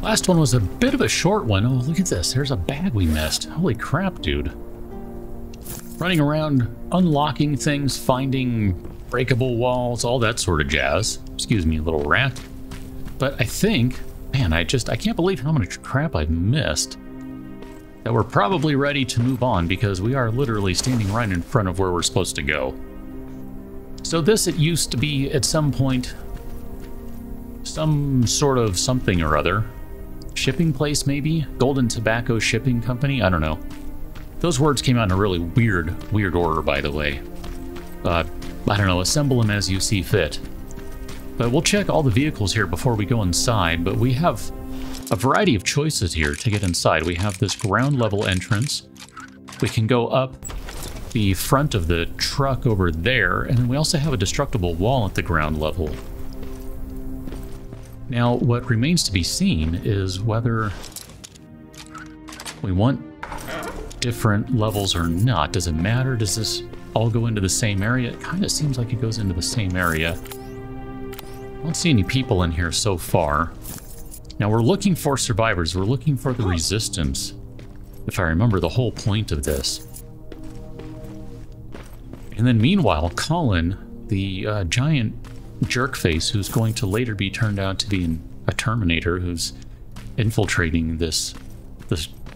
Last one was a bit of a short one. Oh, look at this. There's a bag we missed. Holy crap, dude. Running around, unlocking things, finding breakable walls, all that sort of jazz. Excuse me, little rat. But I think, man, I can't believe how much crap I've missed. That we're probably ready to move on because we are literally standing right in front of where we're supposed to go. So this, it used to be at some point, some sort of something or other. Shipping place, maybe? Golden Tobacco Shipping Company? I don't know. Those words came out in a really weird order, by the way. I don't know, assemble them as you see fit. But we'll check all the vehicles here before we go inside, but we have a variety of choices here to get inside. We have this ground level entrance. We can go up the front of the truck over there, and then we also have a destructible wall at the ground level. Now, what remains to be seen is whether we want different levels or not. Does it matter? Does this all go into the same area? It kind of seems like it goes into the same area. I don't see any people in here so far. Now, we're looking for survivors. We're looking for the resistance, if I remember the whole point of this. And then meanwhile, Colin, the giant jerkface who's going to later be turned out to be a Terminator who's infiltrating this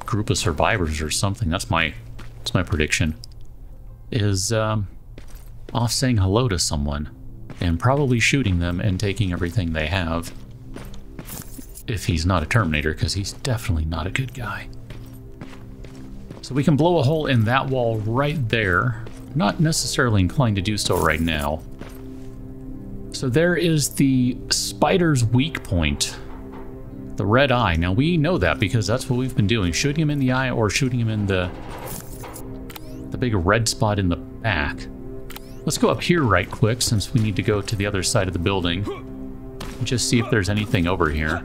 group of survivors or something. That's my prediction. Is off saying hello to someone and probably shooting them and taking everything they have. If he's not a Terminator, because he's definitely not a good guy. So we can blow a hole in that wall right there. Not necessarily inclined to do so right now. So there is the spider's weak point, the red eye. Now we know that because that's what we've been doing, shooting him in the eye or shooting him in the big red spot in the back. Let's go up here right quick since we need to go to the other side of the building. Just see if there's anything over here.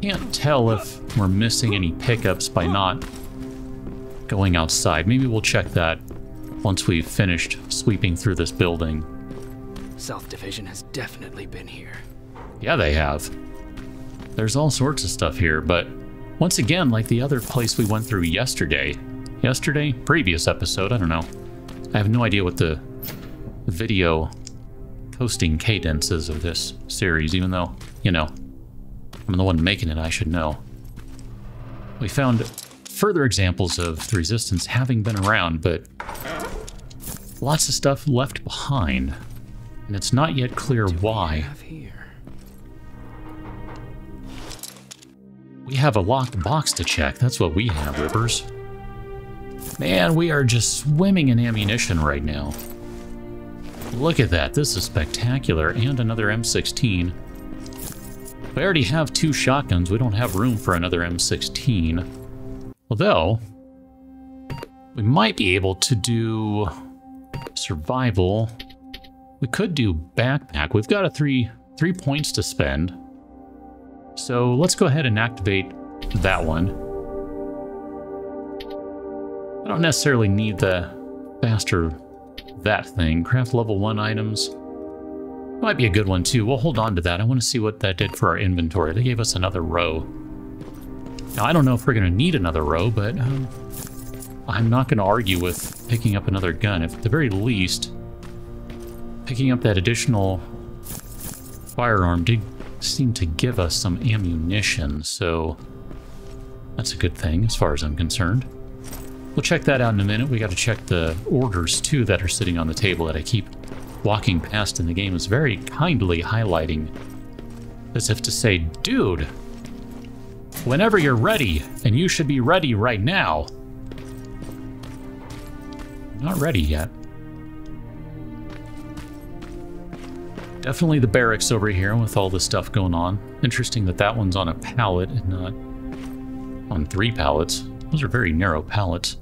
Can't tell if we're missing any pickups by not going outside. Maybe we'll check that once we've finished sweeping through this building. South Division has definitely been here. Yeah, they have. There's all sorts of stuff here, but once again, like the other place we went through yesterday, previous episode, I don't know. I have no idea what the video posting cadence is of this series, even though, you know, I'm the one making it, I should know. We found further examples of the Resistance having been around, but lots of stuff left behind. And it's not yet clear why. We have a locked box to check. That's what we have, Rippers. Man, we are just swimming in ammunition right now. Look at that. This is spectacular. And another M16. We already have 2 shotguns. We don't have room for another M16. Although, we might be able to do survival. We could do backpack. We've got 3 points to spend. So let's go ahead and activate that one. I don't necessarily need the faster that thing. Craft level 1 items. Might be a good one too. We'll hold on to that. I want to see what that did for our inventory. They gave us another row. Now I don't know if we're going to need another row, but I'm not going to argue with picking up another gun. If at the very least, picking up that additional firearm did seem to give us some ammunition, so that's a good thing as far as I'm concerned. We'll check that out in a minute. We got to check the orders too that are sitting on the table that I keep walking past in the game. Is very kindly highlighting as if to say, dude, whenever you're ready, and you should be ready right now. Not ready yet. Definitely the barracks over here with all this stuff going on. Interesting that that one's on a pallet and not on 3 pallets. Those are very narrow pallets.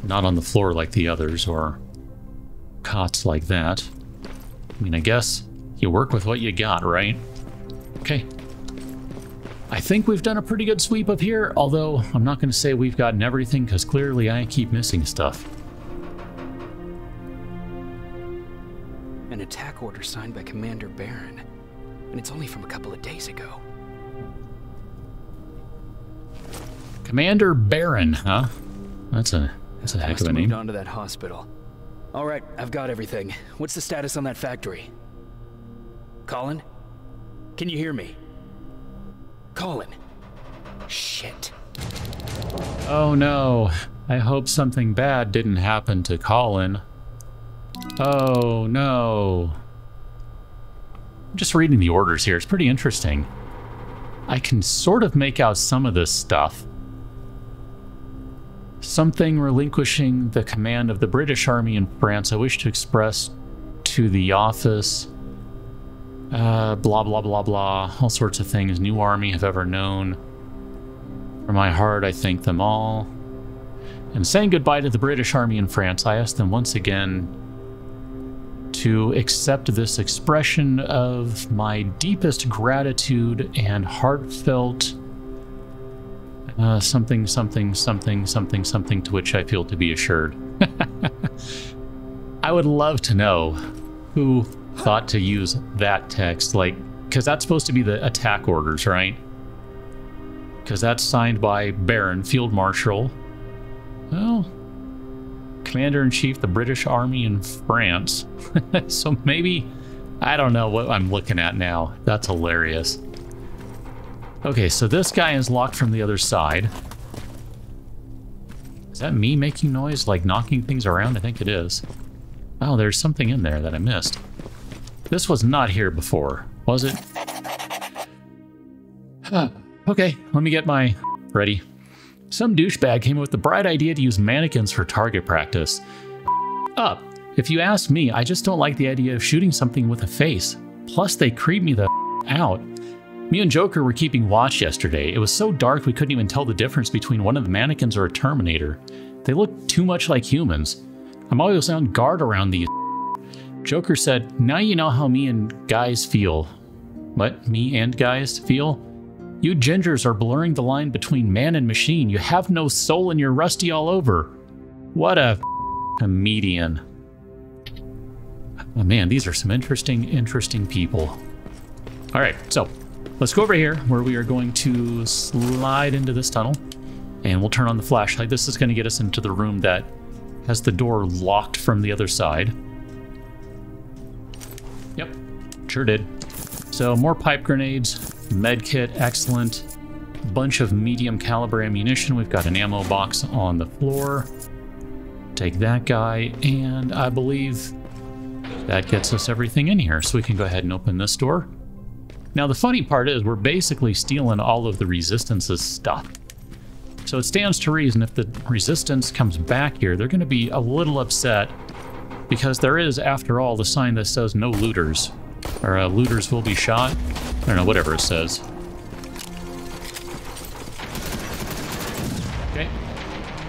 Not on the floor like the others, or cots like that. I mean, I guess you work with what you got, right? Okay. I think we've done a pretty good sweep up here, although I'm not going to say we've gotten everything, because clearly I keep missing stuff. An attack order signed by Commander Barron, and it's only from a couple of days ago. Commander Baron, huh? That's a heck of a name. Moved on to that hospital. All right, I've got everything. What's the status on that factory? Colin? Can you hear me? Colin? Shit. Oh no. I hope something bad didn't happen to Colin. Oh no. I'm just reading the orders here. It's pretty interesting. I can sort of make out some of this stuff. Something relinquishing the command of the British Army in France. I wish to express to the office. Blah, blah, blah, blah. All sorts of things. New army have ever known. From my heart, I thank them all. And saying goodbye to the British Army in France, I ask them once again to accept this expression of my deepest gratitude and heartfelt something, something, something, something, something to which I feel to be assured. I would love to know who thought to use that text, like, because that's supposed to be the attack orders, right? Because that's signed by Baron, Field Marshal. Well, Commander-in-Chief, the British Army in France. So maybe, I don't know what I'm looking at now. That's hilarious. Okay, so this guy is locked from the other side. Is that me making noise, like knocking things around? I think it is. Oh, there's something in there that I missed. This was not here before, was it? Okay, let me get my... ready. Some douchebag came up with the bright idea to use mannequins for target practice. Up. If you ask me, I just don't like the idea of shooting something with a face. Plus, they creep me the out. Me and Joker were keeping watch yesterday. It was so dark we couldn't even tell the difference between one of the mannequins or a Terminator. They look too much like humans. I'm always on guard around these. Joker said, now you know how me and guys feel. What? Me and guys feel? You gingers are blurring the line between man and machine. You have no soul and you're rusty all over. What a comedian. Oh man, these are some interesting people. All right, so let's go over here where we are going to slide into this tunnel and we'll turn on the flashlight. This is going to get us into the room that has the door locked from the other side. Yep, sure did. So more pipe grenades. Med kit, excellent. Bunch of medium caliber ammunition. We've got an ammo box on the floor. Take that guy, and I believe that gets us everything in here. So we can go ahead and open this door. Now the funny part is we're basically stealing all of the Resistance's stuff. So it stands to reason if the Resistance comes back here, they're going to be a little upset because there is, after all, the sign that says no looters. Or looters will be shot. I don't know, whatever it says. Okay.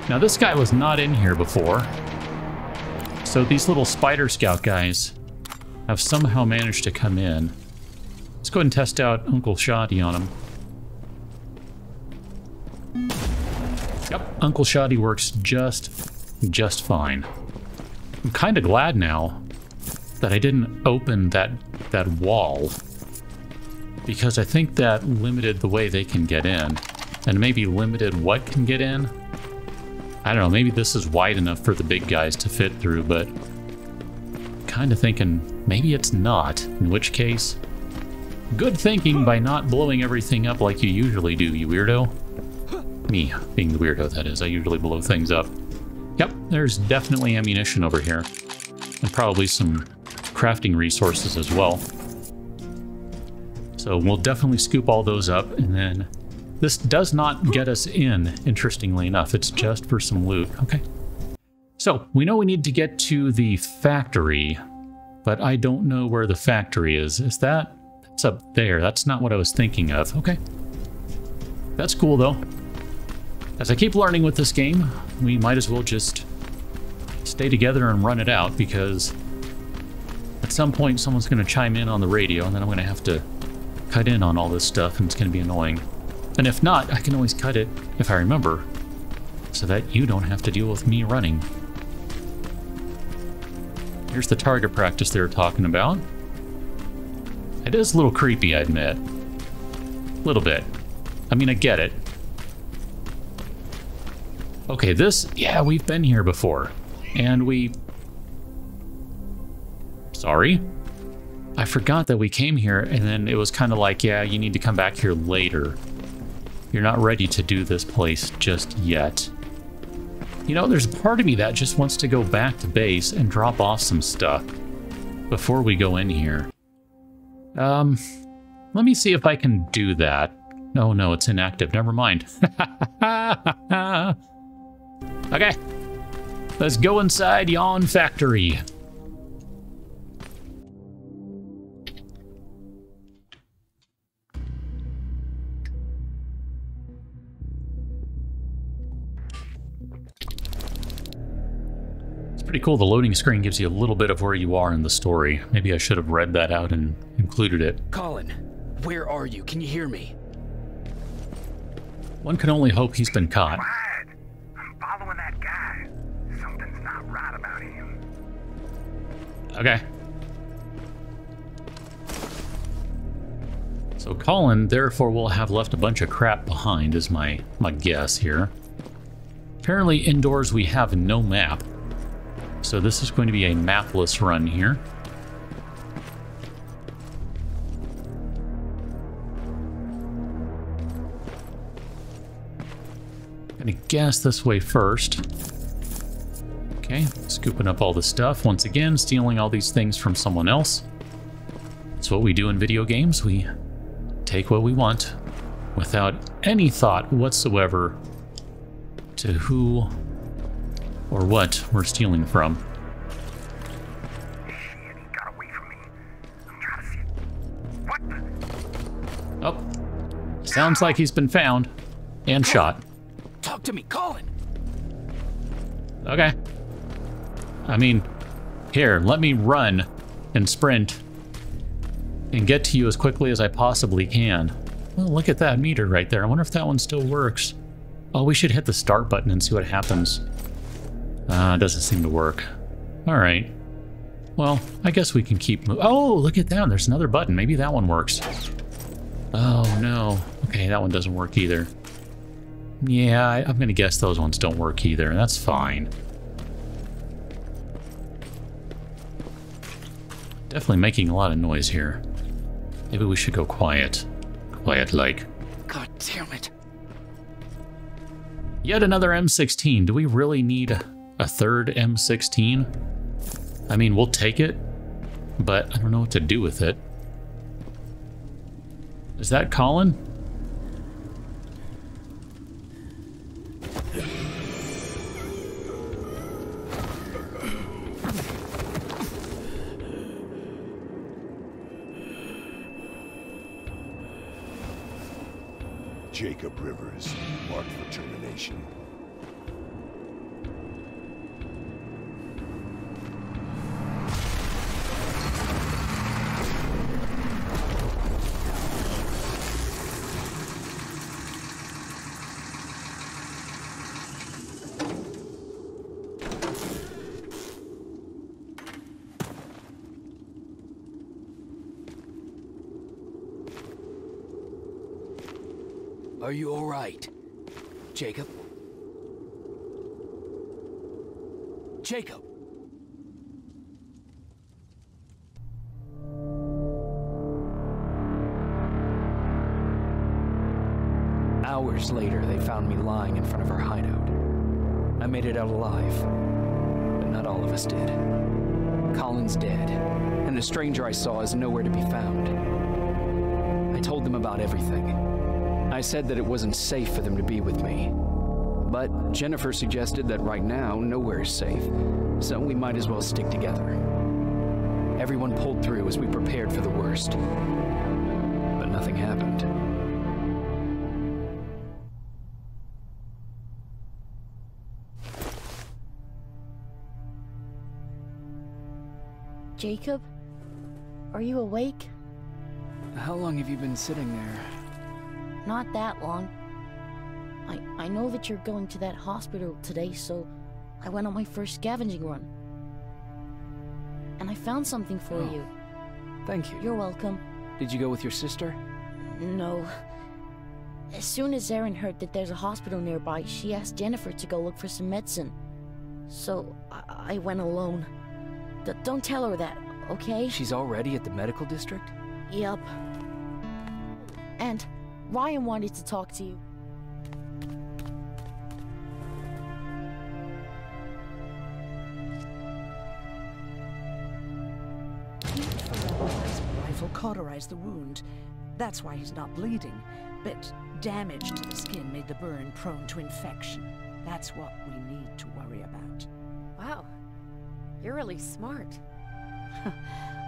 Now this guy was not in here before. So these little Spider Scout guys have somehow managed to come in. Let's go ahead and test out Uncle Shoddy on him. Yep, Uncle Shoddy works just fine. I'm kind of glad now that I didn't open that wall, because I think that limited the way they can get in, and maybe limited what can get in. I don't know, maybe this is wide enough for the big guys to fit through, but kind of thinking maybe it's not, in which case, good thinking by not blowing everything up like you usually do, you weirdo. Me being the weirdo, that is. I usually blow things up. Yep, there's definitely ammunition over here, and probably some crafting resources as well. So we'll definitely scoop all those up, and then this does not get us in, interestingly enough. It's just for some loot. Okay. So we know we need to get to the factory, but I don't know where the factory is. Is that? That's up there. That's not what I was thinking of. Okay. That's cool, though. As I keep learning with this game, we might as well just stay together and run it out, because at some point someone's going to chime in on the radio, and then I'm going to have to cut in on all this stuff, and it's going to be annoying. And if not, I can always cut it, if I remember, so that you don't have to deal with me running. Here's the target practice they were talking about. It is a little creepy, I admit. A little bit. I mean, I get it. Okay, this... Yeah, we've been here before. And we... Sorry? I forgot that we came here, and then it was kind of like, yeah, you need to come back here later. You're not ready to do this place just yet. You know, there's a part of me that just wants to go back to base and drop off some stuff before we go in here. Let me see if I can do that. Oh no, it's inactive. Never mind. Okay. Let's go inside Yawn Factory. Pretty cool. The loading screen gives you a little bit of where you are in the story. Maybe I should have read that out and included it. Colin, where are you? Can you hear me? One can only hope he's been caught. Quiet. I'm following that guy. Something's not right about him. Okay. So Colin, therefore, will have left a bunch of crap behind, is my guess here. Apparently indoors we have no map. So this is going to be a mapless run here. Gonna guess this way first. Okay, scooping up all the stuff. Once again, stealing all these things from someone else. That's what we do in video games. We take what we want without any thought whatsoever to who or what we're stealing from. Shit, he got away from me. I'm trying to see. What the? Oh, sounds like he's been found and shot. Talk to me, Colin! Okay. I mean, here, let me run and sprint and get to you as quickly as I possibly can. Well, look at that meter right there. I wonder if that one still works. Oh, we should hit the start button and see what happens. It doesn't seem to work. All right. Well, I guess we can keep moving. Oh, look at that. There's another button. Maybe that one works. Oh, no. Okay, that one doesn't work either. Yeah, I'm going to guess those ones don't work either. That's fine. Definitely making a lot of noise here. Maybe we should go quiet. Quiet-like. God damn it. Yet another M16. Do we really need a third M16? I mean, we'll take it, but I don't know what to do with it. Is that Colin? Jacob Rivers, marked for termination. Are you all right? Jacob? Jacob! Hours later, they found me lying in front of our hideout. I made it out alive, but not all of us did. Colin's dead, and the stranger I saw is nowhere to be found. I told them about everything. I said that it wasn't safe for them to be with me. But Jennifer suggested that right now, nowhere is safe, so we might as well stick together. Everyone pulled through as we prepared for the worst. But nothing happened. Jacob? Are you awake? How long have you been sitting there? Not that long. I know that you're going to that hospital today, so I went on my first scavenging run. And I found something for you. Thank you. You're welcome. Did you go with your sister? No. As soon as Erin heard that there's a hospital nearby, she asked Jennifer to go look for some medicine. So, I went alone. Don't tell her that, okay? She's already at the medical district? Yup. And Ryan wanted to talk to you. Rifle cauterized the wound. That's why he's not bleeding. But damage to the skin made the burn prone to infection. That's what we need to worry about. Wow. You're really smart.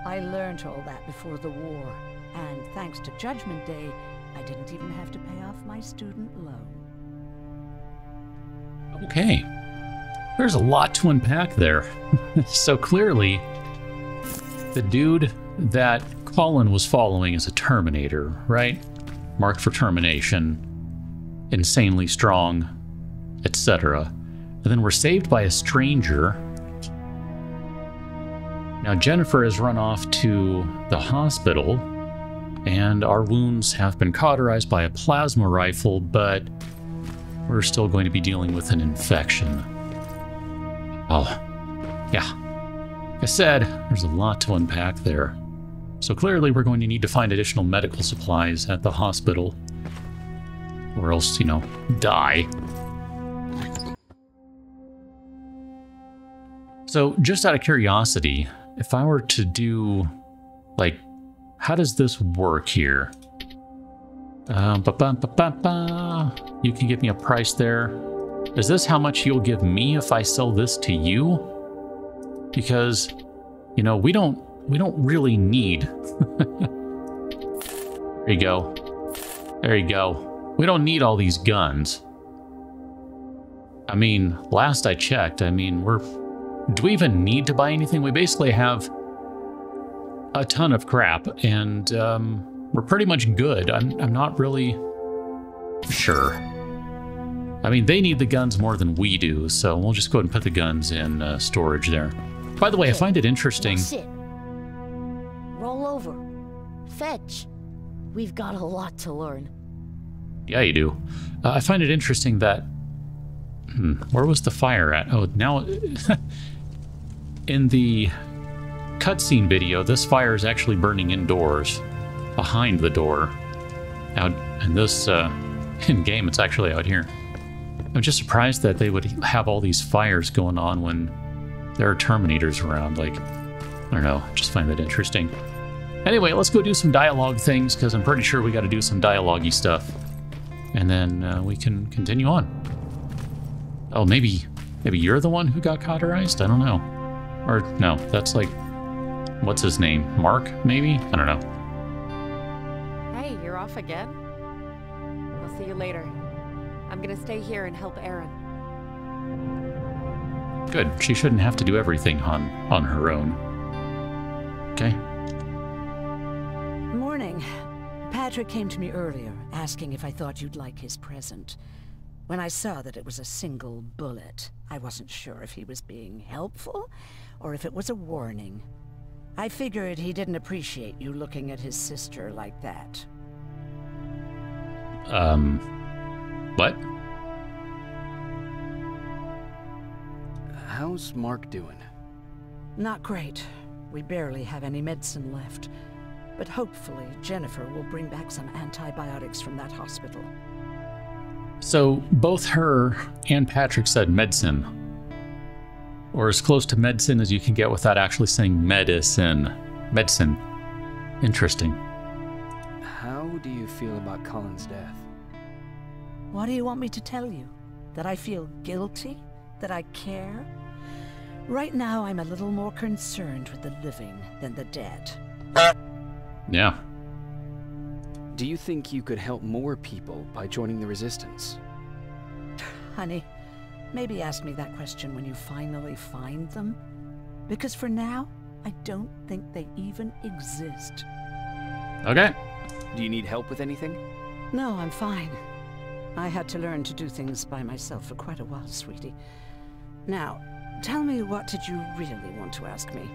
I learned all that before the war. And thanks to Judgment Day, I didn't even have to pay off my student loan. Okay. There's a lot to unpack there. So clearly, the dude that Colin was following is a Terminator, right? Marked for termination, insanely strong, etc. And then we're saved by a stranger. Now Jennifer has run off to the hospital, and our wounds have been cauterized by a plasma rifle, but we're still going to be dealing with an infection. Oh, yeah. Like I said, there's a lot to unpack there. So clearly we're going to need to find additional medical supplies at the hospital, or else, you know, die. So just out of curiosity, if I were to do, like, how does this work here? You can give me a price there. Is this how much you'll give me if I sell this to you? Because, you know, we don't really need... There you go. There you go. We don't need all these guns. I mean, last I checked, I mean, do we even need to buy anything? We basically have a ton of crap, and we're pretty much good. I'm not really sure. I mean, they need the guns more than we do, so we'll just go ahead and put the guns in storage there. By the way, I find it interesting... Sit. Roll over. Fetch. We've got a lot to learn. Yeah, you do. I find it interesting that... where was the fire at? Oh, now... in the cutscene video, this fire is actually burning indoors, behind the door. Out in this in-game, it's actually out here. I'm just surprised that they would have all these fires going on when there are Terminators around. Like, I don't know, I just find that interesting. Anyway, let's go do some dialogue things, because I'm pretty sure we got to do some dialogue-y stuff. And then we can continue on. Oh, maybe you're the one who got cauterized? I don't know. Or, no, that's like, what's his name? Mark, maybe? I don't know. Hey, you're off again? I'll see you later. I'm gonna stay here and help Erin. Good. She shouldn't have to do everything on her own. Okay. Morning. Patrick came to me earlier, asking if I thought you'd like his present. When I saw that it was a single bullet, I wasn't sure if he was being helpful or if it was a warning. I figured he didn't appreciate you looking at his sister like that. What? How's Mark doing? Not great. We barely have any medicine left. But hopefully Jennifer will bring back some antibiotics from that hospital. So both her and Patrick said medicine. Or as close to medicine as you can get without actually saying medicine. Medicine. Interesting. How do you feel about Colin's death? What do you want me to tell you? That I feel guilty? That I care? Right now I'm a little more concerned with the living than the dead. Yeah. Do you think you could help more people by joining the Resistance? Honey, maybe ask me that question when you finally find them. Because for now, I don't think they even exist. Okay. Do you need help with anything? No, I'm fine. I had to learn to do things by myself for quite a while, sweetie. Now, tell me, what did you really want to ask me?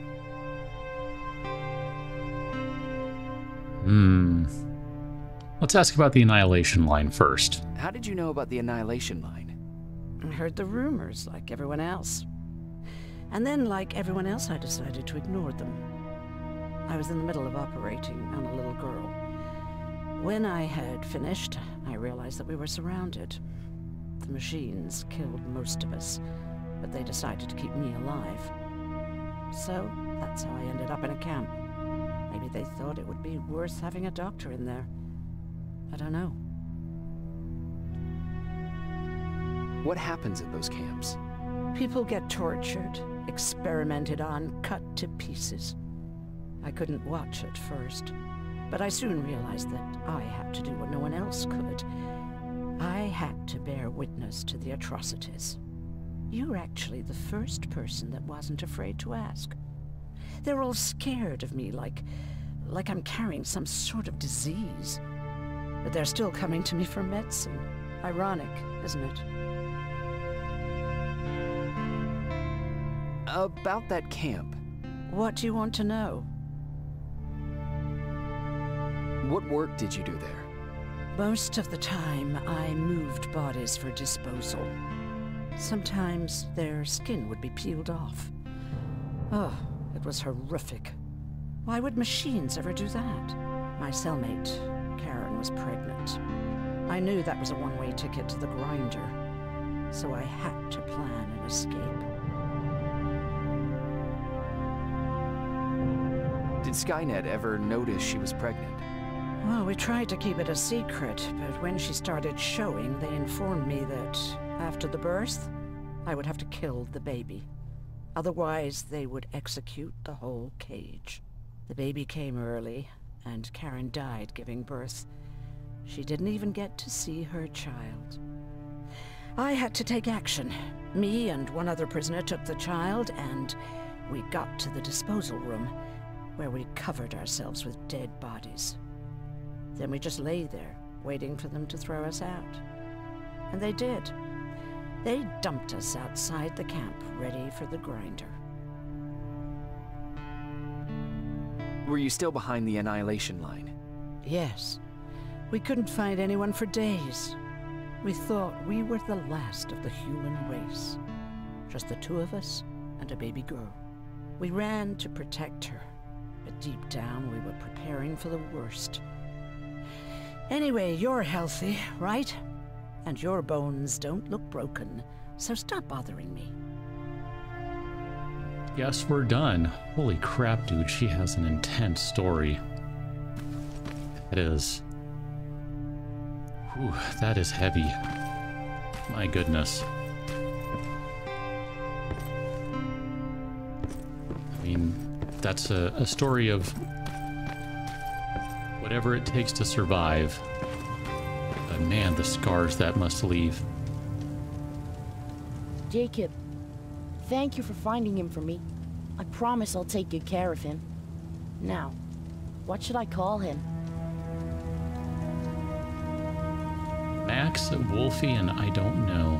Let's ask about the Annihilation line first. How did you know about the Annihilation line? I heard the rumors like everyone else. And then, like everyone else, I decided to ignore them. I was in the middle of operating on a little girl. When I had finished, I realized that we were surrounded. The machines killed most of us, but they decided to keep me alive. So, that's how I ended up in a camp. Maybe they thought it would be worth having a doctor in there. I don't know. What happens at those camps? People get tortured, experimented on, cut to pieces. I couldn't watch at first, but I soon realized that I had to do what no one else could. I had to bear witness to the atrocities. You're actually the first person that wasn't afraid to ask. They're all scared of me, like I'm carrying some sort of disease. But they're still coming to me for medicine. Ironic, isn't it? About that camp. What do you want to know? What work did you do there? Most of the time, I moved bodies for disposal. Sometimes their skin would be peeled off. Oh, it was horrific. Why would machines ever do that? My cellmate, Karen, was pregnant. I knew that was a one-way ticket to the grinder, so I had to plan an escape. Did Skynet ever notice she was pregnant? Well, we tried to keep it a secret, but when she started showing, they informed me that after the birth, I would have to kill the baby. Otherwise, they would execute the whole cage. The baby came early, and Karen died giving birth. She didn't even get to see her child. I had to take action. Me and one other prisoner took the child, and we got to the disposal room, where we covered ourselves with dead bodies. Then we just lay there, waiting for them to throw us out. And they did. They dumped us outside the camp, ready for the grinder. Were you still behind the Annihilation line? Yes. We couldn't find anyone for days. We thought we were the last of the human race. Just the two of us and a baby girl. We ran to protect her, but deep down we were preparing for the worst. Anyway, you're healthy, right? And your bones don't look broken, so stop bothering me. Yes, we're done. Holy crap, dude, she has an intense story. It is. Whew, that is heavy. My goodness. I mean, that's a story of whatever it takes to survive. But man, the scars that must leave. Jacob, thank you for finding him for me. I promise I'll take good care of him. Now, what should I call him? Max, Wolfie, and I don't know.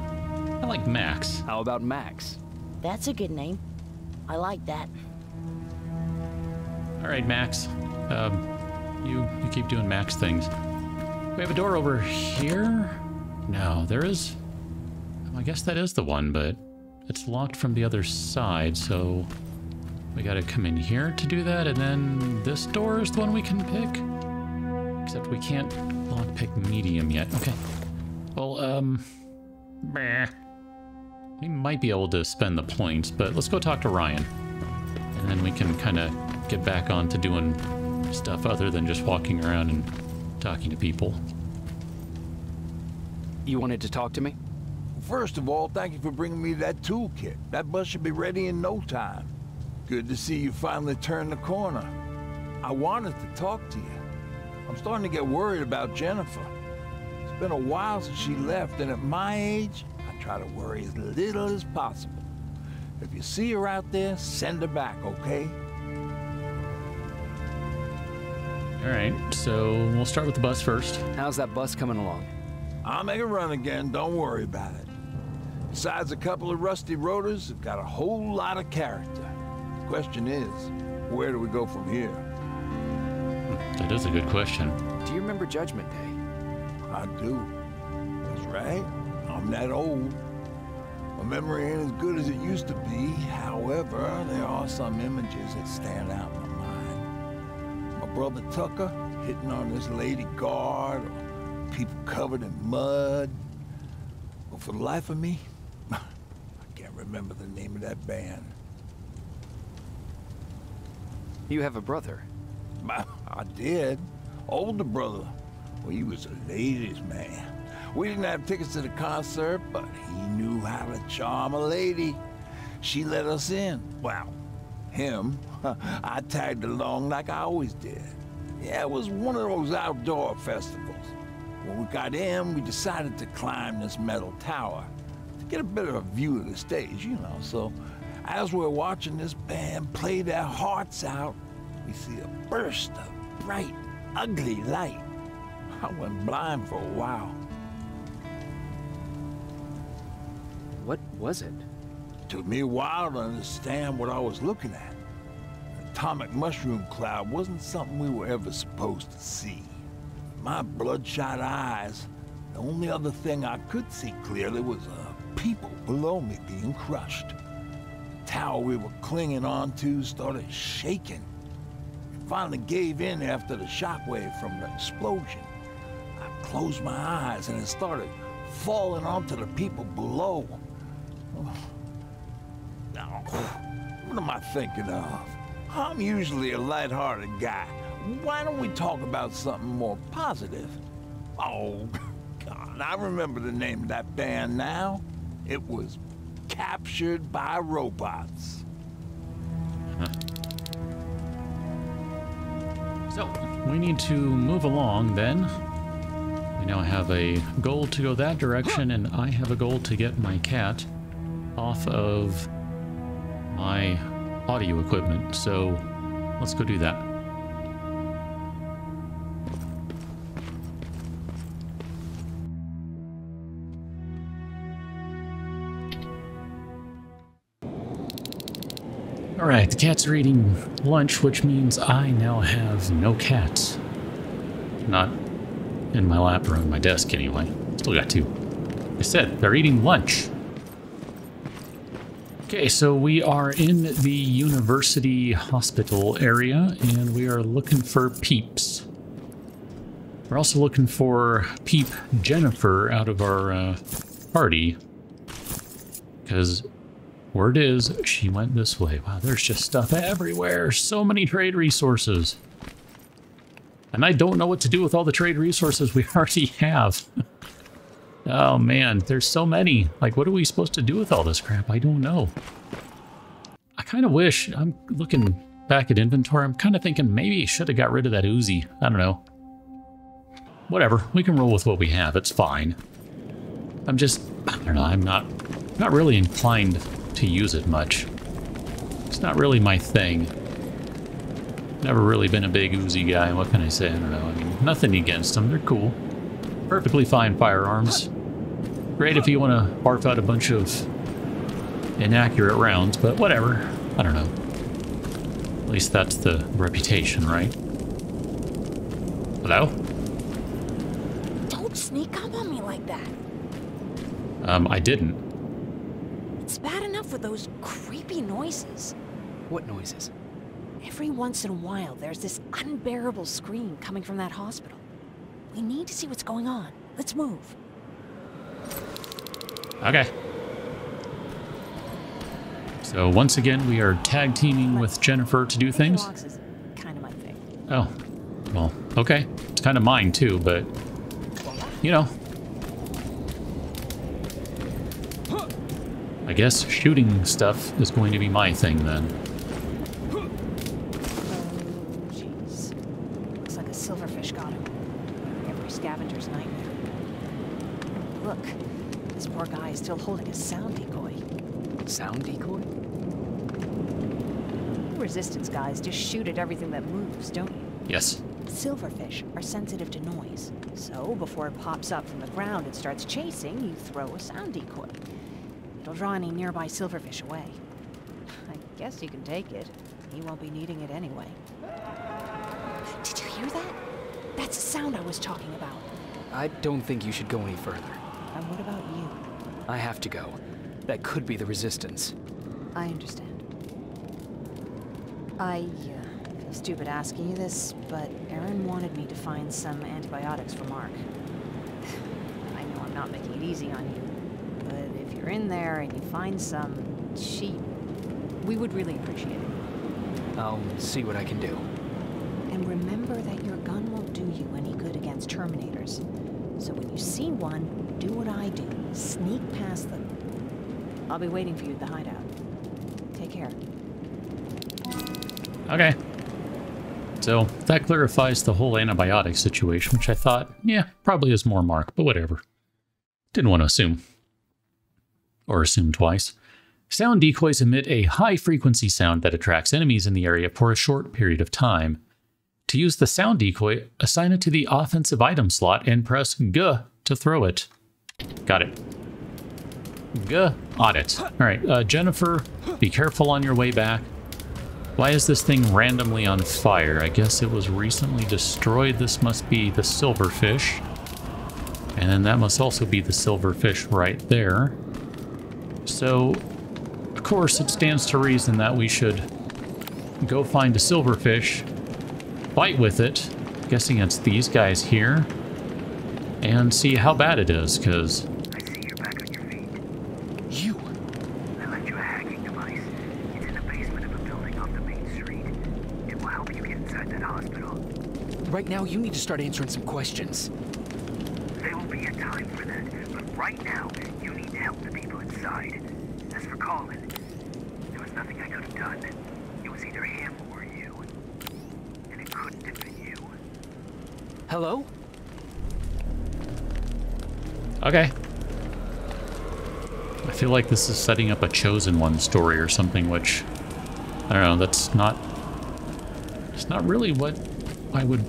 I like Max. How about Max? That's a good name. I like that. All right, Max. You keep doing Max things. We have a door over here? No, there is... I guess that is the one, but it's locked from the other side, so we gotta come in here to do that, and then this door is the one we can pick? Except we can't lockpick medium yet. Okay. Well, we might be able to spend the points, but let's go talk to Ryan. And then we can kind of get back on to doing stuff other than just walking around and talking to people. You wanted to talk to me? First of all, thank you for bringing me that toolkit. That bus should be ready in no time. Good to see you finally turned the corner. I wanted to talk to you. I'm starting to get worried about Jennifer. It's been a while since she left, and at my age, I try to worry as little as possible. If you see her out there, send her back, okay? All right, so we'll start with the bus first. How's that bus coming along? I'll make a run again, don't worry about it. Besides a couple of rusty rotors, it's got a whole lot of character. The question is, where do we go from here? That is a good question. Do you remember Judgment Day? I do. That's right. I'm that old. My memory ain't as good as it used to be. However, there are some images that stand out in my mind. My brother Tucker hitting on this lady guard, or people covered in mud. But for the life of me, I can't remember the name of that band. You have a brother? I did. Older brother. Well, he was a ladies' man. We didn't have tickets to the concert, but he knew how to charm a lady. She let us in. Well, him. I tagged along like I always did. Yeah, it was one of those outdoor festivals. When we got in, we decided to climb this metal tower to get a better view of the stage, you know. So, as we're watching this band play their hearts out, we see a burst of bright, ugly light. I went blind for a while. What was it? Took me a while to understand what I was looking at. An atomic mushroom cloud wasn't something we were ever supposed to see. My bloodshot eyes, the only other thing I could see clearly was people below me being crushed. The tower we were clinging onto started shaking. It finally gave in after the shockwave from the explosion. I closed my eyes and it started falling onto the people below. Now, what am I thinking of? I'm usually a lighthearted guy. Why don't we talk about something more positive? Oh, God, I remember the name of that band now. It was Captured by Robots. So, we need to move along then. We now have a goal to go that direction, and I have a goal to get my cat off of my audio equipment. So, let's go do that. Alright, the cats are eating lunch, which means I now have no cats. Not in my lap or on my desk anyway. Still got two. I said, they're eating lunch. Okay, so we are in the university hospital area, and we are looking for Peeps. We're also looking for Peep Jennifer out of our party, because word is she went this way. Wow, there's just stuff everywhere. So many trade resources. And I don't know what to do with all the trade resources we already have. Oh man, there's so many. Like, what are we supposed to do with all this crap? I don't know. I kind of wish, I'm looking back at inventory, I'm kind of thinking maybe I should have got rid of that Uzi. I don't know. Whatever, we can roll with what we have, it's fine. I'm just, I don't know, I'm not really inclined to use it much. It's not really my thing. Never really been a big Uzi guy, what can I say? I don't know, I mean, nothing against them, they're cool. Perfectly fine firearms. Great if you want to barf out a bunch of inaccurate rounds, but whatever. I don't know. At least that's the reputation, right? Hello? Don't sneak up on me like that. I didn't. It's bad enough with those creepy noises. What noises? Every once in a while, there's this unbearable scream coming from that hospital. We need to see what's going on. Let's move. Okay. So once again, we are tag teaming with Jennifer to do things. Is kind of my thing. Oh, well, okay. It's kind of mine too, but you know. I guess shooting stuff is going to be my thing then. Oh, jeez. Looks like a silverfish got him. Every scavenger's nightmare. Look, this poor guy is still holding a sound decoy. Sound decoy? Resistance guys just shoot at everything that moves, don't you? Yes. Silverfish are sensitive to noise. So, before it pops up from the ground and starts chasing, you throw a sound decoy. It'll draw any nearby silverfish away. I guess you can take it. He won't be needing it anyway. Did you hear that? That's the sound I was talking about. I don't think you should go any further. And what about you? I have to go. That could be the Resistance. I understand. I feel stupid asking you this, but Aaron wanted me to find some antibiotics for Mark. I know I'm not making it easy on you, but if you're in there and you find some cheap, we would really appreciate it. I'll see what I can do. And remember that your gun won't do you any good against Terminators. So when you see one, do what I do. Sneak past them. I'll be waiting for you at the hideout. Take care. Okay. So that clarifies the whole antibiotic situation, which I thought, yeah, probably is more Mark, but whatever. Didn't want to assume. Or assume twice. Sound decoys emit a high-frequency sound that attracts enemies in the area for a short period of time. To use the sound decoy, assign it to the offensive item slot and press G to throw it. Got it. Got it. Alright, Jennifer, be careful on your way back. Why is this thing randomly on fire? I guess it was recently destroyed. This must be the silverfish. And then that must also be the silverfish right there. So, of course, it stands to reason that we should go find a silverfish, fight with it, guessing it's these guys here, and see how bad it is, because... I see you're back on your feet. You! I left you a hacking device. It's in the basement of a building off the main street. It will help you get inside that hospital. Right now, you need to start answering some questions. There will be a time for that, but right now, you need to help the people inside. As for Colin, there was nothing I could have done. It was either him or you. And it couldn't have been you. Hello? Okay. I feel like this is setting up a Chosen One story or something, which, I don't know, that's not... It's not really what I would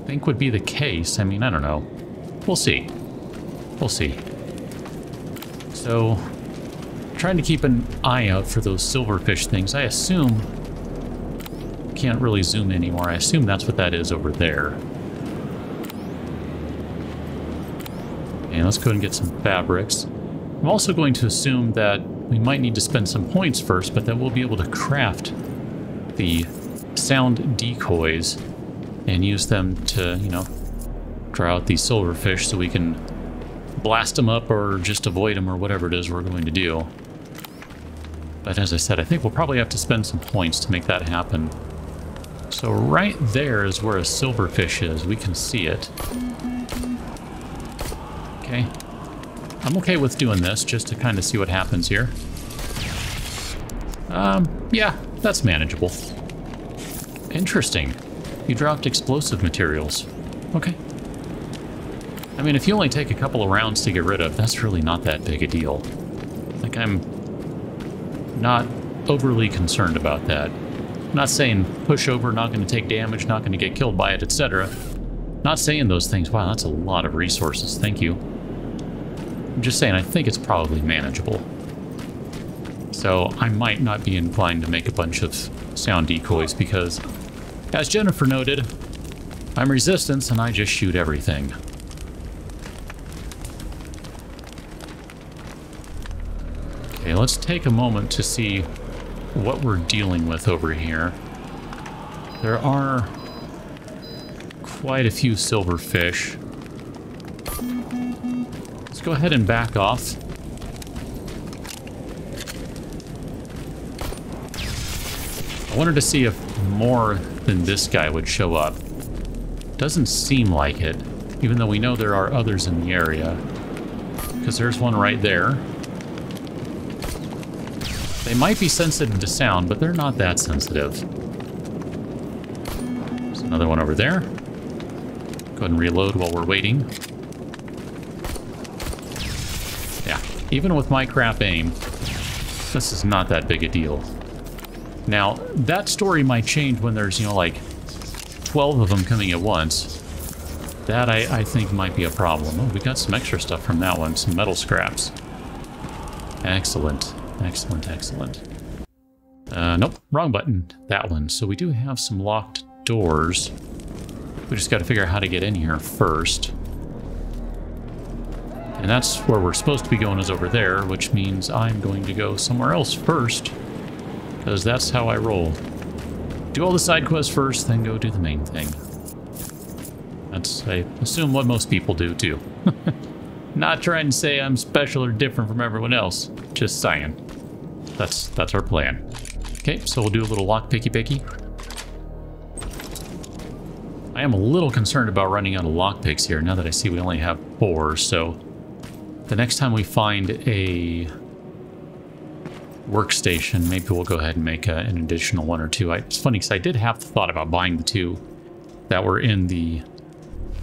think would be the case. I mean, I don't know. We'll see. We'll see. So, trying to keep an eye out for those silverfish things. I assume... Can't really zoom anymore. I assume that's what that is over there. Okay, let's go and get some fabrics. I'm also going to assume that we might need to spend some points first, but that we'll be able to craft the sound decoys and use them to, you know, draw out these silverfish so we can blast them up or just avoid them or whatever it is we're going to do. But as I said, I think we'll probably have to spend some points to make that happen. So right there is where a silverfish is. We can see it. Okay. I'm okay with doing this just to kind of see what happens here. Yeah, that's manageable. Interesting. You dropped explosive materials. Okay. I mean, if you only take a couple of rounds to get rid of, that's really not that big a deal. Like, I'm not overly concerned about that. I'm not saying push over, not going to take damage, not going to get killed by it, etc. Not saying those things. Wow, that's a lot of resources. Thank you. I'm just saying I think it's probably manageable. So I might not be inclined to make a bunch of sound decoys because, as Jennifer noted, I'm Resistance and I just shoot everything. Okay, let's take a moment to see what we're dealing with over here. There are quite a few silverfish. Let's go ahead and back off. I wanted to see if more than this guy would show up. Doesn't seem like it, even though we know there are others in the area. Because there's one right there. They might be sensitive to sound, but they're not that sensitive. There's another one over there. Go ahead and reload while we're waiting. Yeah, even with my crap aim, this is not that big a deal. Now, that story might change when there's, you know, like 12 of them coming at once. That, I think, might be a problem. Oh, we got some extra stuff from that one. Some metal scraps. Excellent. Excellent, excellent. Nope, wrong button. That one. So we do have some locked doors. We just got to figure out how to get in here first. And that's where we're supposed to be going, is over there, which means I'm going to go somewhere else first. Because that's how I roll. Do all the side quests first, then go do the main thing. That's, I assume, what most people do, too. Not trying to say I'm special or different from everyone else. Just saying. That's our plan. Okay, so we'll do a little lockpicky-picky. I am a little concerned about running out of lockpicks here, now that I see we only have 4, so... The next time we find a workstation, maybe we'll go ahead and make an additional 1 or 2. It's funny, because I did have the thought about buying the 2 that were in the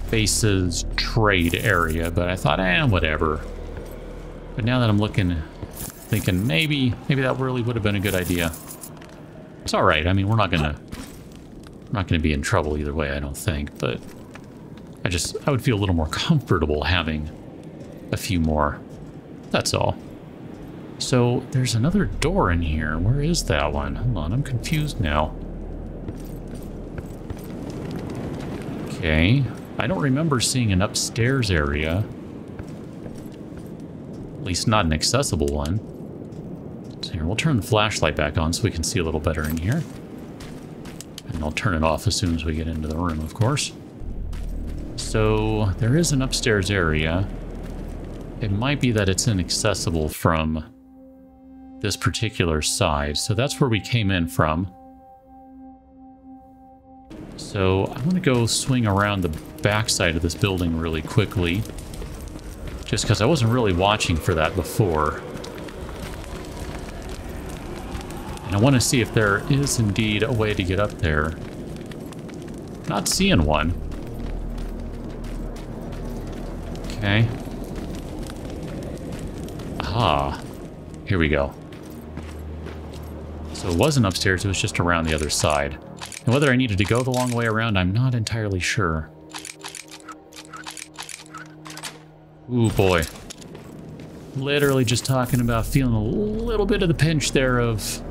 bases trade area, but I thought, whatever. But now that I'm looking, thinking maybe that really would have been a good idea. It's all right. I mean, we're not gonna be in trouble either way, I don't think. But I would feel a little more comfortable having a few more. That's all. So there's another door in here. Where is that one? Hold on, I'm confused now. Okay. I don't remember seeing an upstairs area. At least not an accessible one. So here, we'll turn the flashlight back on so we can see a little better in here. And I'll turn it off as soon as we get into the room, of course. So there is an upstairs area. It might be that it's inaccessible from this particular side. So that's where we came in from. So I'm going to go swing around the backside of this building really quickly. Just because I wasn't really watching for that before. And I want to see if there is indeed a way to get up there. Not seeing one. Okay. Ah, here we go. So it wasn't upstairs, it was just around the other side. And whether I needed to go the long way around, I'm not entirely sure. Ooh, boy. Literally just talking about feeling a little bit of the pinch there of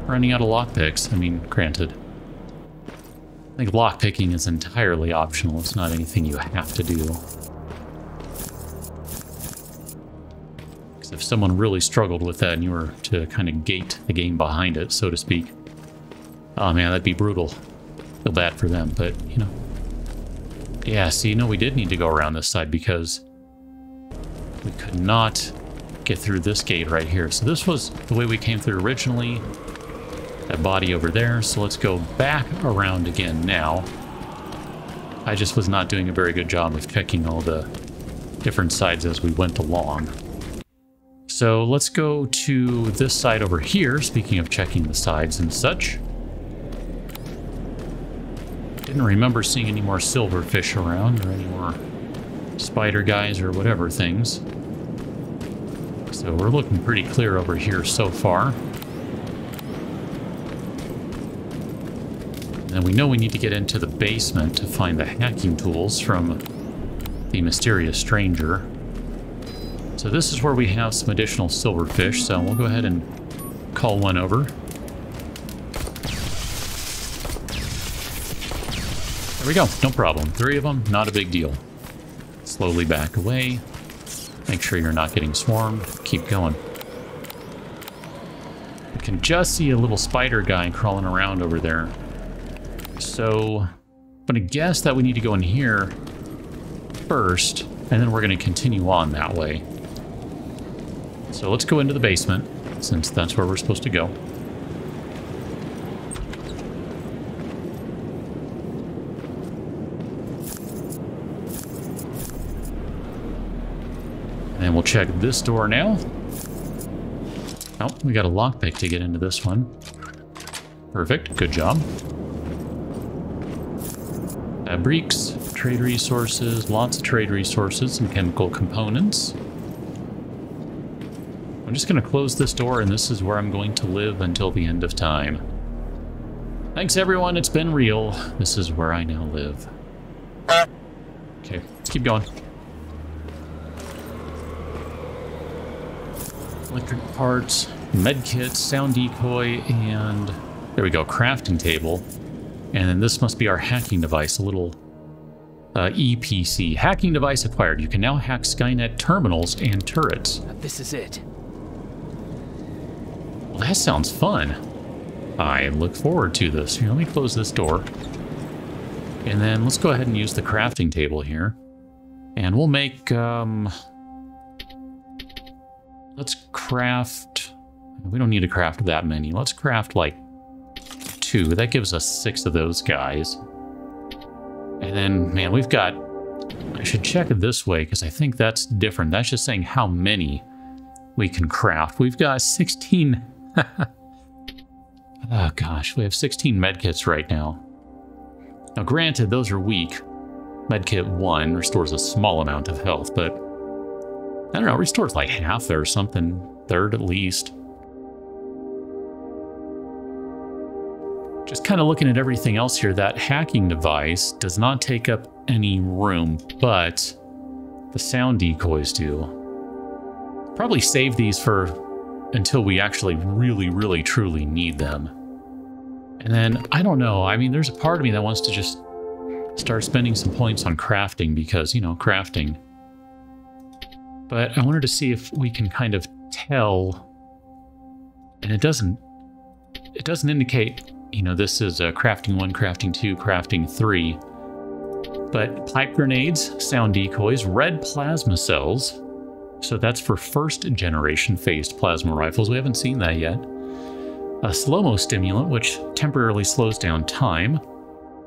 running out of lockpicks. I mean, granted. I think lockpicking is entirely optional. It's not anything you have to do. Because if someone really struggled with that and you were to kind of gate the game behind it, so to speak, oh man, that'd be brutal. Feel bad for them, but, you know. Yeah, see, no, we did need to go around this side because we could not get through this gate right here. So this was the way we came through originally. That body over there. So let's go back around again now. I just was not doing a very good job of checking all the different sides as we went along. So let's go to this side over here, speaking of checking the sides and such. Didn't remember seeing any more silverfish around or any more spider guys or whatever things. So we're looking pretty clear over here so far. And we know we need to get into the basement to find the hacking tools from the mysterious stranger. So this is where we have some additional silverfish, so we'll go ahead and call one over. There we go, no problem. 3 of them, not a big deal. Slowly back away. Make sure you're not getting swarmed. Keep going. You can just see a little spider guy crawling around over there. So I'm going to guess that we need to go in here first, and then we're going to continue on that way. So let's go into the basement, since that's where we're supposed to go. And we'll check this door now. Oh, we got a lockpick to get into this one. Perfect, good job. Fabrics, trade resources, lots of trade resources and chemical components. I'm just going to close this door, and this is where I'm going to live until the end of time. Thanks everyone, it's been real. This is where I now live. Okay, let's keep going. Electric parts, medkits, sound decoy, and there we go, crafting table. And then this must be our hacking device, a little EPC. Hacking device acquired. You can now hack Skynet terminals and turrets. This is it. Well, that sounds fun. I look forward to this. Here, let me close this door. And then let's go ahead and use the crafting table here. And we'll make, let's craft, we don't need to craft that many. Let's craft like 2. That gives us 6 of those guys. And then, man, we've got, I should check it this way because I think that's different. That's just saying how many we can craft. We've got 16. Oh gosh, we have 16 medkits right now. Now granted, those are weak. Medkit 1 restores a small amount of health, but I don't know, restores like half or something, third at least. Just kind of looking at everything else here, that hacking device does not take up any room, but the sound decoys do. Probably save these for until we actually really truly need them. And then, I don't know, I mean, there's a part of me that wants to just start spending some points on crafting because, you know, crafting. But I wanted to see if we can kind of tell, and it doesn't indicate, you know, this is crafting 1, crafting 2, crafting 3. But pipe grenades, sound decoys, red plasma cells. So that's for first generation phased plasma rifles. We haven't seen that yet. A slow-mo stimulant, which temporarily slows down time.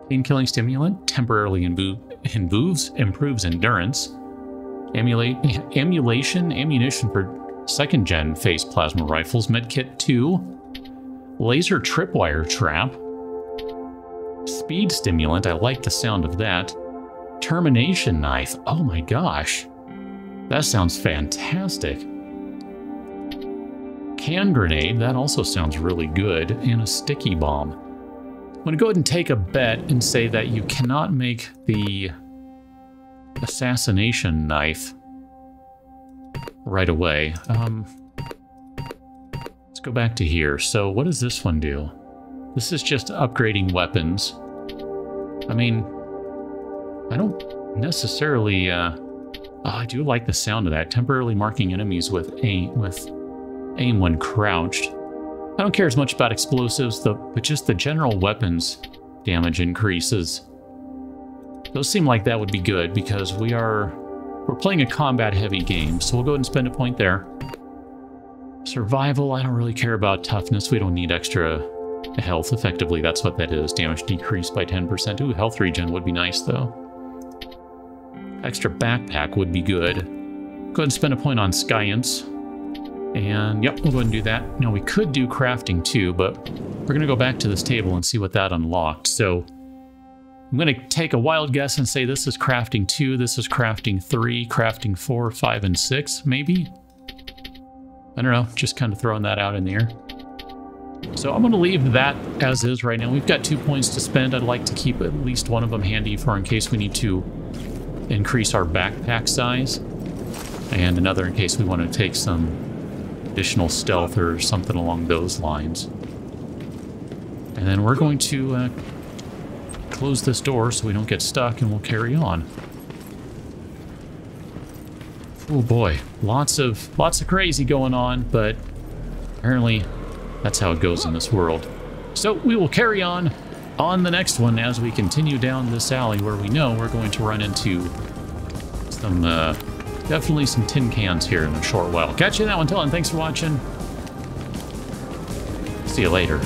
Pain-killing stimulant, temporarily improves endurance. Ammunition for second gen phased plasma rifles. Medkit 2. Laser tripwire trap. Speed stimulant, I like the sound of that. Termination knife, oh my gosh. That sounds fantastic. Can grenade, that also sounds really good. And a sticky bomb. I'm going to go ahead and take a bet and say that you cannot make the assassination knife right away. Let's go back to here. So what does this one do? This is just upgrading weapons. I mean, I don't necessarily... I do like the sound of that. Temporarily marking enemies with aim when crouched. I don't care as much about explosives, but just the general weapons damage increases. Those seem like that would be good because we're playing a combat-heavy game, so we'll go ahead and spend a point there. Survival, I don't really care about toughness. We don't need extra health. Effectively, that's what that is. Damage decreased by 10%. Ooh, health regen would be nice, though. Extra backpack would be good. Go ahead and spend a point on Science. And yep, we'll go ahead and do that. Now, we could do crafting too, but we're going to go back to this table and see what that unlocked. So I'm going to take a wild guess and say this is crafting 2, this is crafting 3, crafting 4, 5, and 6, maybe? I don't know, just kind of throwing that out in the air. So I'm going to leave that as is right now. We've got 2 points to spend. I'd like to keep at least one of them handy for in case we need to increase our backpack size. And another in case we want to take some additional stealth or something along those lines. And then we're going to close this door so we don't get stuck, and we'll carry on. Oh boy, lots of crazy going on, but apparently that's how it goes in this world. So we will carry on the next one as we continue down this alley where we know we're going to run into some, definitely some tin cans here in a short while. Catch you in that one, till then. Thanks for watching. See you later.